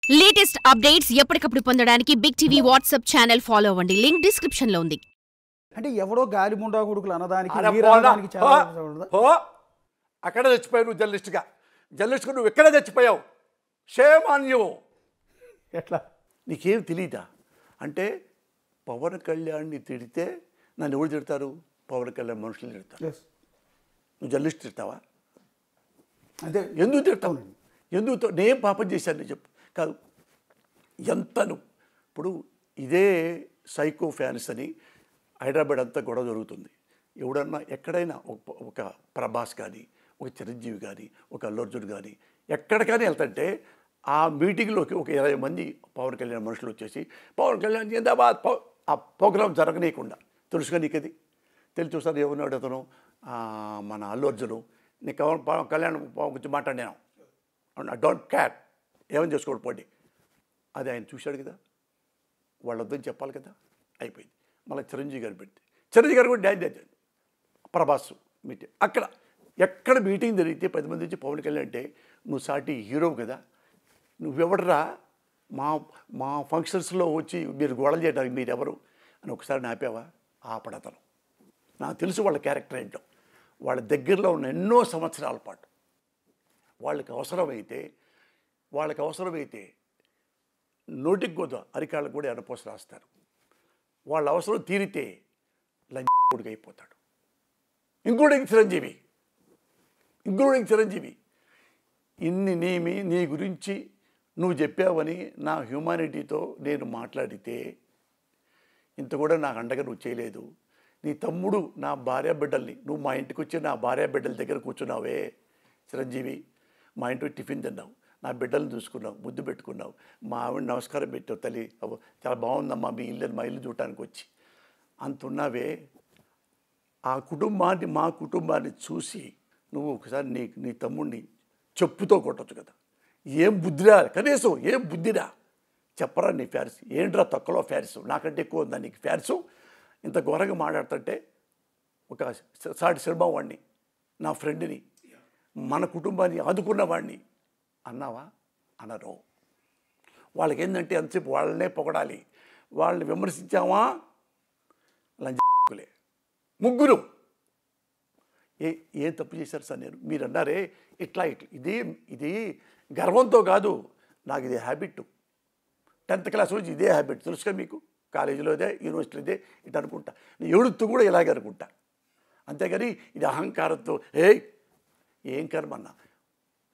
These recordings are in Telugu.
లేటెస్ట్ అప్డేట్స్ ఎప్పటికప్పుడు పొందడానికి Big TV WhatsApp channel follow అవ్వండి. లింక్ డిస్క్రిప్షన్ లో ఉంది. అంటే ఎవరో గాలి ముండా కొడుకులు అన్నదానికి అక్కడ చచ్చిపోయావు నువ్వు జర్నలిస్ట్గా నువ్వు ఎక్కడ చచ్చిపోయావు? Shame on you. ఎట్లా నీకేం తెలీదా? అంటే పవన్ కళ్యాణ్ని తిడితే నన్ను ఎవరు తిడతారు? పవన్ కళ్యాణ్ మనుషులు తిడతారు. నువ్వు జర్నలిస్ట్ తిడతావా? అంటే ఎందుకు తిడతావు? ఎందుకు నేను పాపం చేశాను నేను చెప్పు. కాదు ఎంతను ఇప్పుడు ఇదే సైకో ఫ్యాన్స్ అని హైదరాబాద్ అంతా గొడవ జరుగుతుంది. ఎవడన్నా ఎక్కడైనా ఒక ప్రభాస్ కానీ, ఒక చిరంజీవి కానీ, ఒక అల్లు అర్జున్ కానీ ఎక్కడికైనా వెళ్తుంటే ఆ మీటింగ్లోకి ఒక 20 మంది పవన్ కళ్యాణ్ మనుషులు వచ్చేసి పవన్ కళ్యాణ్ జిందాబాద్ ఆ ప్రోగ్రాం జరగనీయకుండా తెలుసుగా నీకు అది తెలిసి చూస్తారు. ఎవరినాడు అతను మన అల్లు అర్జును నీకు పవన్ కళ్యాణ్ గురించి మాట్లాడాను డోంట్ కేర్ ఏమని చేసుకోండి పోండి. అది ఆయన చూశాడు కదా, వాళ్ళొద్దని చెప్పాలి కదా, అయిపోయింది. మళ్ళీ చిరంజీవి గారు పెడితే చిరంజీవి గారు కూడా డ్యాన్స్ చేశాడు. ప్రభాస్ మీటింగ్ అక్కడ ఎక్కడ మీటింగ్ జరిగితే 10 మంది వచ్చి పవన్ కళ్యాణ్ అంటే నువ్వు సాటి హీరో కదా, నువ్వెవడరా మా ఫంక్షన్స్లో వచ్చి మీరు గొడవలు చేయడానికి మీరెవరు అని ఒకసారి నాపావా? ఆపడతను. నాకు తెలుసు వాళ్ళ క్యారెక్టర్ ఏంటో. వాళ్ళ దగ్గరలో ఉన్న ఎన్నో సంవత్సరాల పాటు వాళ్ళకి అవసరమైతే నోటికి గోద అరికాళ్ళకు కూడా ఎనపోస రాస్తారు. వాళ్ళ అవసరం తీరితే లంచ్ అయిపోతాడు. ఇంక్లూడింగ్ చిరంజీవి నీ గురించి నువ్వు చెప్పావని నా హ్యూమానిటీతో నేను మాట్లాడితే ఇంత కూడా నాకు అండగా నువ్వు చేయలేదు. నీ తమ్ముడు నా భార్య బిడ్డల్ని నువ్వు మా ఇంటికి వచ్చి నా భార్య బిడ్డల దగ్గర కూర్చున్నావే చిరంజీవి, మా ఇంటికి టిఫిన్ తిన్నావు, నా బిడ్డలను చూసుకున్నావు, ముద్దు పెట్టుకున్నావు, మా ఆవిడ నమస్కారం పెట్టావు, తల్లి చాలా బాగుందమ్మా మీ ఇల్లు, మా ఇల్లు చూడటానికి వచ్చి అంతున్నావే. ఆ కుటుంబాన్ని మా కుటుంబాన్ని చూసి నువ్వు ఒకసారి నీ తమ్ముడిని చెప్పుతో కొట్టచ్చు కదా. ఏం బుద్ధిరా, కనీసం ఏం బుద్ధిరా చెప్పరా నీ ఫ్యాన్స్ ఏంట్రా తక్కువలో ఫ్యాన్స్ నాకంటే ఎక్కువ ఉందా నీకు ఫ్యాన్స్? ఇంత ఘోరంగా మాట్లాడుతుంటే ఒక సాటి సినిమా వాడిని, నా ఫ్రెండ్ని, మన కుటుంబాన్ని ఆదుకున్న వాడిని అన్నావా? అనరు. వాళ్ళకి ఏంటంటే ఎంతసేపు వాళ్ళనే పొగడాలి. వాళ్ళని విమర్శించావా లంచలే ముగ్గురు ఏం తప్పు చేశారు సార్? మీరు అన్నారే ఇట్లా ఇది గర్వంతో కాదు, నాకు ఇది హ్యాబిట్. 10th క్లాస్ నుంచి ఇదే హ్యాబిట్ తెలుసుగా మీకు. కాలేజీలో ఇదే, యూనివర్సిటీలో ఇదే, ఇటు అనుకుంటా. నేను ఏడుతూ కూడా ఇలాగే అనుకుంటా. అంతేగాని ఇది అహంకారంతో ఏం కర్మన్నా.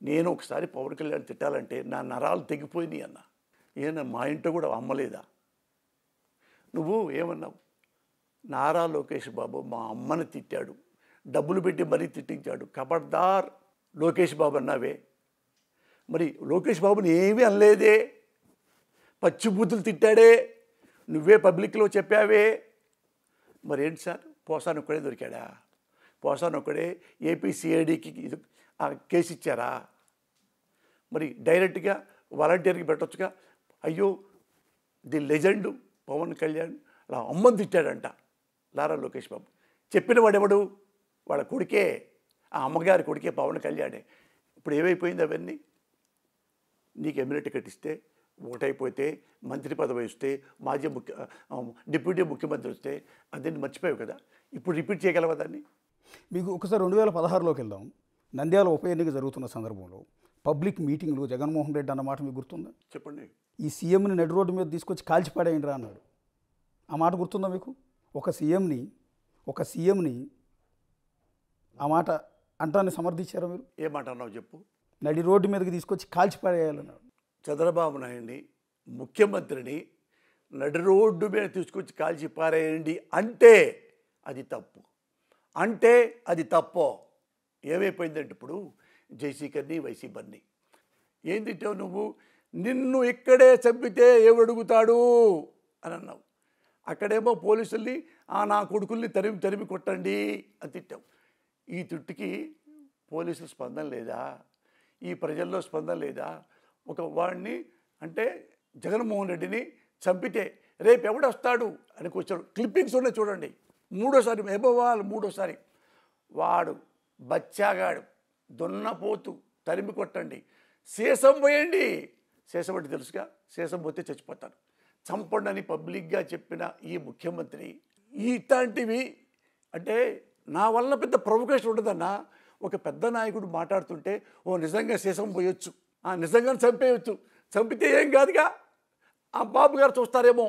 నేను ఒకసారి పవన్ కళ్యాణ్ తిట్టాలంటే నా నరాలు తెగిపోయినాయి అన్న. ఏమన్నా మా ఇంట్లో కూడా అమ్మలేదా? నువ్వు ఏమన్నావు? నారా లోకేష్ బాబు మా అమ్మని తిట్టాడు, డబ్బులు పెట్టి మరీ తిట్టించాడు, ఖబర్దార్ లోకేష్ బాబు అన్నావే. మరి లోకేష్ బాబుని ఏమీ అనలేదే, పచ్చి బూతులు తిట్టాడే, నువ్వే పబ్లిక్లో చెప్పావే. మరి ఏంటి సార్ పోసాను ఒక్కడే దొరికాడా? పోసాను ఒక్కడే ఏపీసీఐడికి ఆ కేసు ఇచ్చారా? మరి డైరెక్ట్గా వాలంటీర్కి పెట్టొచ్చుగా. అయ్యో ది లెజెండ్ పవన్ కళ్యాణ్ అలా అమ్మని తిట్టాడంట నారా లోకేష్ బాబు. చెప్పిన వాడెవడు? వాళ్ళ కొడుకే, ఆ అమ్మగారి కొడుకే పవన్ కళ్యాణే. ఇప్పుడు ఏమైపోయింది అవన్నీ? నీకు ఎమ్మెల్యే టికెట్ ఇస్తే ఓటైపోతే, మంత్రి పదవి ఇస్తే, డిప్యూటీ ముఖ్యమంత్రి వస్తే అదేంటి మర్చిపోయావు కదా. ఇప్పుడు రిపీట్ చేయగలవా దాన్ని? మీకు ఒకసారి 2016లోకి వెళ్దాం. నంద్యాల ఉప ఎన్నిక జరుగుతున్న సందర్భంలో పబ్లిక్ మీటింగ్లో జగన్మోహన్ రెడ్డి అన్న మాట మీకు గుర్తుందా? చెప్పండి. ఈ సీఎంని నడి రోడ్డు మీద తీసుకొచ్చి కాల్చిపాడేయండిరా అన్నాడు. ఆ మాట గుర్తుందా మీకు? ఒక సీఎంని ఆ మాట అంటాన్ని సమర్థించారా మీరు? ఏ మాట అన్నావు చెప్పు. నడి రోడ్డు మీదకి తీసుకొచ్చి కాల్చిపాడేయాలన్నాడు. చంద్రబాబు నాయుడిని ముఖ్యమంత్రిని నడి రోడ్డు మీద తీసుకొచ్చి కాల్చి పారేయండి అంటే అది తప్పు. ఏమైపోయిందంటే ఇప్పుడు జైసీకర్ని వైసీపర్ని ఏం తిట్టావు నువ్వు? నిన్ను ఇక్కడే చంపితే ఎవడుగుతాడు అని అన్నావు. అక్కడేమో పోలీసుల్ని నా కొడుకుల్ని తరిమి కొట్టండి అని తిట్టావు. ఈ తిట్టుకి పోలీసుల స్పందన లేదా? ఈ ప్రజల్లో స్పందన లేదా? ఒక వాడిని అంటే జగన్మోహన్ రెడ్డిని చంపితే రేపు ఎవడొస్తాడు అని కూర్చోడు. క్లిప్పింగ్స్ ఉన్నాయి చూడండి. మూడోసారి వాడు బచ్చాగాడు దున్నపోతు తరిమి కొట్టండి, సీసం పోయండి, శేషం అంటే తెలుసుగా, శేషం పోతే చచ్చిపోతాను. చంపండి అని పబ్లిక్గా చెప్పిన ఈ ముఖ్యమంత్రి ఇట్లాంటివి అంటే నా వల్ల పెద్ద ప్రొవొకేషన్ ఉండదన్నా. ఒక పెద్ద నాయకుడు మాట్లాడుతుంటే నిజంగా శేషం పోయొచ్చు, నిజంగా చంపేయచ్చు, చంపితే ఏం కాదుగా, ఆ బాబు గారు చూస్తారేమో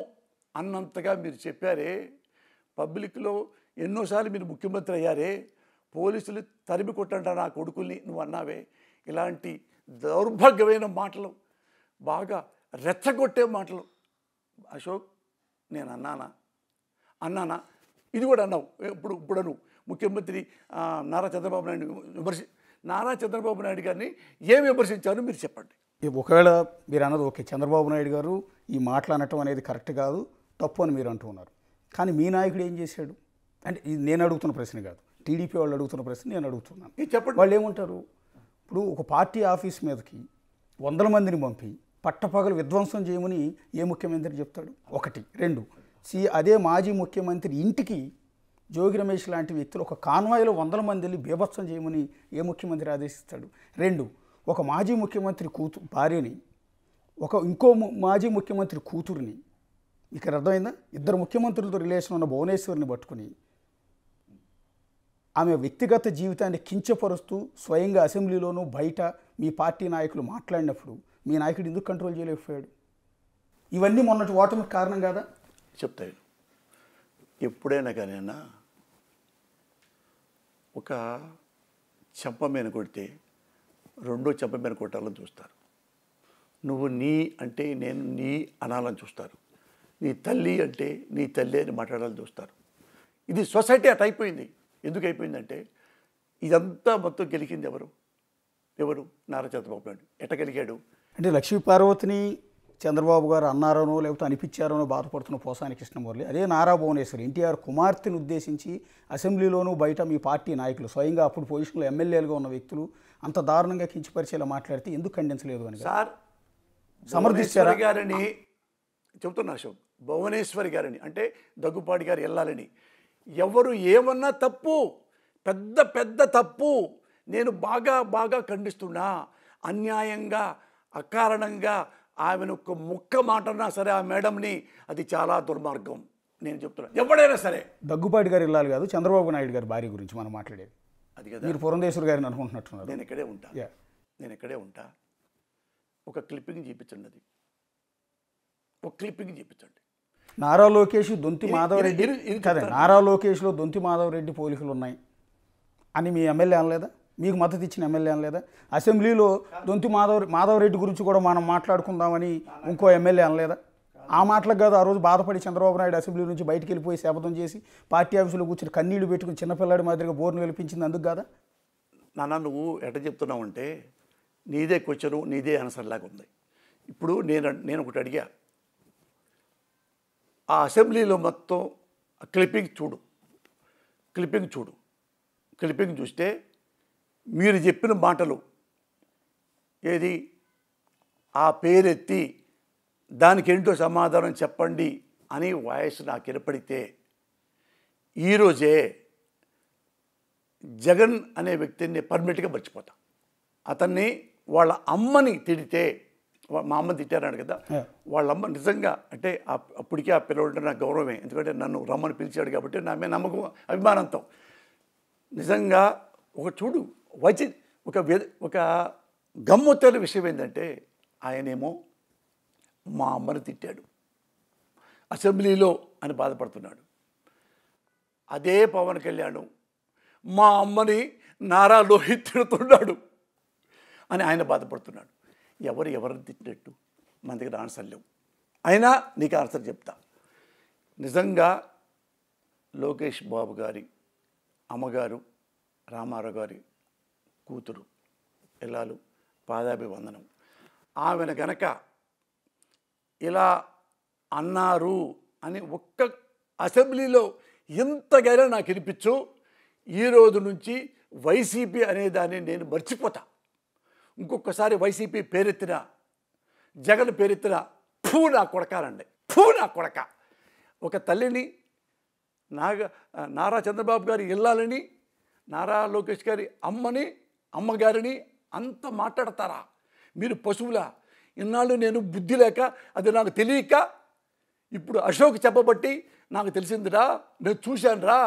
అన్నంతగా మీరు చెప్పారే. పబ్లిక్లో ఎన్నోసార్లు మీరు ముఖ్యమంత్రి అయ్యారే, పోలీసులు తరిమి కొట్టంట నా కొడుకుల్ని నువ్వు అన్నావే. ఇలాంటి దౌర్భాగ్యమైన మాటలు, బాగా రెచ్చగొట్టే మాటలు అశోక్ నేను అన్నానా ఇది కూడా అన్నావు. ఇప్పుడు నువ్వు ముఖ్యమంత్రి నారా చంద్రబాబు నాయుడు గారిని ఏం విమర్శించారో మీరు చెప్పండి. ఒకవేళ మీరు అన్నది ఓకే, చంద్రబాబు నాయుడు గారు ఈ మాటలు అనటం అనేది కరెక్ట్ కాదు, తప్పు అని మీరు అంటున్నారు. కానీ మీ నాయకుడు ఏం చేశాడు అంటే ఇది నేను అడుగుతున్న ప్రశ్న కాదు, టీడీపీ వాళ్ళు అడుగుతున్న ప్రశ్న నేను అడుగుతున్నాను. చెప్పండి. వాళ్ళు ఏమంటారు, ఇప్పుడు ఒక పార్టీ ఆఫీస్ మీదకి 100 మందిని పంపి పట్టపగలు విధ్వంసం చేయమని ఏ ముఖ్యమంత్రి చెప్తాడు? ఒకటి. రెండు, అదే మాజీ ముఖ్యమంత్రి ఇంటికి జోగి రమేష్ లాంటి వ్యక్తులు ఒక కాన్వాయ్లో 100 మందిని బీభత్సం చేయమని ఏ ముఖ్యమంత్రి ఆదేశిస్తాడు? రెండు, ఒక మాజీ ముఖ్యమంత్రి భార్యని ఇంకో మాజీ ముఖ్యమంత్రి కూతురిని, ఇక్కడ అర్థమైందా, ఇద్దరు ముఖ్యమంత్రులతో రిలేషన్ ఉన్న భువనేశ్వర్ని పట్టుకుని ఆమె వ్యక్తిగత జీవితాన్ని కించపరుస్తూ స్వయంగా అసెంబ్లీలోనూ బయట మీ పార్టీ నాయకులు మాట్లాడినప్పుడు మీ నాయకుడు ఎందుకు కంట్రోల్ చేయలేకపోయాడు? ఇవన్నీ మొన్నటి ఓటమికి కారణం కాదా? చెప్తాను. ఎప్పుడైనా కానీ అన్న ఒక చెంప మీద కొడితే రెండో చెంప మీద కొట్టాలని చూస్తారు. నువ్వు నీ అంటే నేను నీ అనాలని చూస్తారు. నీ తల్లి అంటే నీ తల్లి అని మాట్లాడాలని చూస్తారు. ఇది సొసైటీ అట్ అయిపోయింది. ఎందుకు అయిపోయిందంటే ఇదంతా మొత్తం గెలికింది ఎవరు? నారా చంద్రబాబు నాయుడు. ఎట్ట గెలిగాడు అంటే లక్ష్మీ పార్వతిని చంద్రబాబు గారు అన్నారనో లేకపోతే అనిపించారనో బాధపడుతున్న పోసాని కృష్ణమురళి, అదే నారా భువనేశ్వరి ఎన్టీఆర్ కుమార్తెను ఉద్దేశించి అసెంబ్లీలోనూ బయట మీ పార్టీ నాయకులు స్వయంగా అప్పుడు పొజిషన్లో ఎమ్మెల్యేలుగా ఉన్న వ్యక్తులు అంత దారుణంగా కించపరిచేలా మాట్లాడితే ఎందుకు ఖండించలేదు అని సార్ సమర్థించారా గారిని చెబుతున్నా. అశోక్, భువనేశ్వరి గారిని అంటే దగ్గుపాటి గారు వెళ్ళాలని ఎవరు ఏమన్నా తప్పు, పెద్ద తప్పు. నేను బాగా ఖండిస్తున్నా. అన్యాయంగా అకారణంగా ఆమెను ఒక ముక్క మాటన్నా సరే ఆ మేడంని, అది చాలా దుర్మార్గం. నేను చెప్తున్నా, ఎవడైనా సరే. దగ్గుపాటి గారు వెళ్ళాలి కాదు, చంద్రబాబు నాయుడు గారి భార్య గురించి మనం మాట్లాడేది. అది కదా, మీరు పురంధేశ్వరి గారిని అనుకుంటున్నట్టున్నారు. నేను ఇక్కడే ఉంటా. ఒక క్లిప్పింగ్ చూపించండి, అది ఒక క్లిప్పింగ్ చూపించండి. నారా లోకేష్ దొంతి మాధవరెడ్డి కదా, నారా లోకేష్లో దొంతి మాధవరెడ్డి పోలికలు ఉన్నాయి అని మీ ఎమ్మెల్యే అనలేదా? మీకు మద్దతు ఇచ్చిన ఎమ్మెల్యే అనలేదా? అసెంబ్లీలో దొంతి మాధవరెడ్డి గురించి కూడా మనం మాట్లాడుకుందామని ఇంకో ఎమ్మెల్యే అనలేదా? ఆ మాటలకు కాదు ఆ రోజు బాధపడి చంద్రబాబు నాయుడు అసెంబ్లీ నుంచి బయటికి వెళ్ళిపోయి శపథం చేసి పార్టీ ఆఫీసులో కూర్చొని కన్నీళ్లు పెట్టుకుని చిన్నపిల్లాడి మాదిరిగా బోర్ను వెలిపించింది అందుకు కాదా? నాన్న నువ్వు ఎట్ట చెప్తున్నావు అంటే నీదే క్వశ్చను నీదే ఆన్సర్ లాగా ఉంది. ఇప్పుడు నేను ఒకటి అడిగా, ఆ అసెంబ్లీలో మొత్తం క్లిప్పింగ్ చూస్తే మీరు చెప్పిన మాటలు ఏది ఆ పేరెత్తి దానికి ఏంటో సమాధానం చెప్పండి అని వాయిస్ నాకు వినపడితే ఈరోజే జగన్ అనే వ్యక్తిని పర్మనెంట్గా మర్చిపోతా. అతన్ని వాళ్ళ అమ్మని తిడితే, మా అమ్మని తిట్టారన్నాడు కదా, వాళ్ళ అమ్మ నిజంగా అంటే అప్పటికే ఆ పిల్లవాడు నాకు గౌరవమే, ఎందుకంటే నన్ను రమ్మని పిలిచాడు కాబట్టి నా మీద నమ్మకం అభిమానంతో. నిజంగా ఒక గమ్మొత్తైన విషయం ఏంటంటే ఆయనేమో మా అమ్మని తిట్టాడు అసెంబ్లీలో అని బాధపడుతున్నాడు. అదే పవన్ కళ్యాణ్ మా అమ్మని నారా లోహిత్ తిడుతున్నాడు అని ఆయన బాధపడుతున్నాడు. ఎవరిని తిట్టినట్టు మన దగ్గర ఆన్సర్ లేవు. అయినా నీకు ఆన్సర్ చెప్తా. నిజంగా లోకేష్ బాబు గారి అమ్మగారు రామారావు గారి కూతురు పిల్లలు పాదాభివందనం. ఆమెను గనక ఇలా అన్నారు అని ఒక్క అసెంబ్లీలో ఇంతగైనా నాకు వినిపించు, ఈ రోజు నుంచి వైసీపీ అనేదాన్ని నేను మర్చిపోతా. ఇంకొకసారి వైసీపీ పేరెత్తిన, జగన్ పేరెత్తిన నా కొడకానండి, నా కొడక. ఒక తల్లిని నారా చంద్రబాబు గారి ఇల్లాలని, నారా లోకేష్ గారి అమ్మగారిని అంత మాట్లాడతారా మీరు? పశువులా? ఇన్నాళ్ళు నేను బుద్ధి లేక అది నాకు తెలియక ఇప్పుడు అశోక్ చెప్పబట్టి నాకు తెలిసిందిరా, నేను చూశానురా,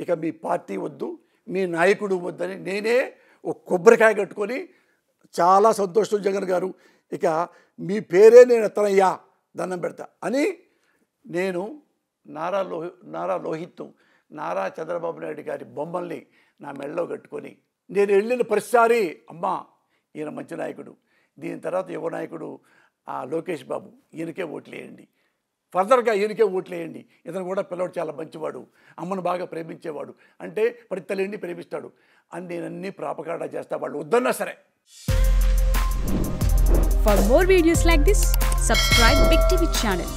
ఇక మీ పార్టీ వద్దు, మీ నాయకుడు వద్దని నేనే ఒక కొబ్బరికాయ కట్టుకొని చాలా సంతోషం జగన్ గారు, ఇక మీ పేరే నేను ఎత్తనయ్యా, దండం పెడతా అని నేను నారా లోహిత్, నారా చంద్రబాబు నాయుడు గారి బొమ్మల్ని నా మెడలో కట్టుకొని నేను వెళ్ళిన ప్రతిసారి అమ్మా ఈయన మంచి నాయకుడు, దీని తర్వాత యువ నాయకుడు లోకేష్ బాబు, ఈయనకే ఓట్లేయండి, ఫర్దర్గా ఈయనకే ఓట్లేయండి, ఇతను కూడా పిల్లవాడు చాలా మంచివాడు, అమ్మను బాగా ప్రేమించేవాడు, అంటే ప్రతి తల్లిని ప్రేమిస్తాడు అని నేనన్నీ ప్రాపకాండా చేస్తా, వాళ్ళు వద్దన్నా సరే. For more videos like this, subscribe Big TV channel.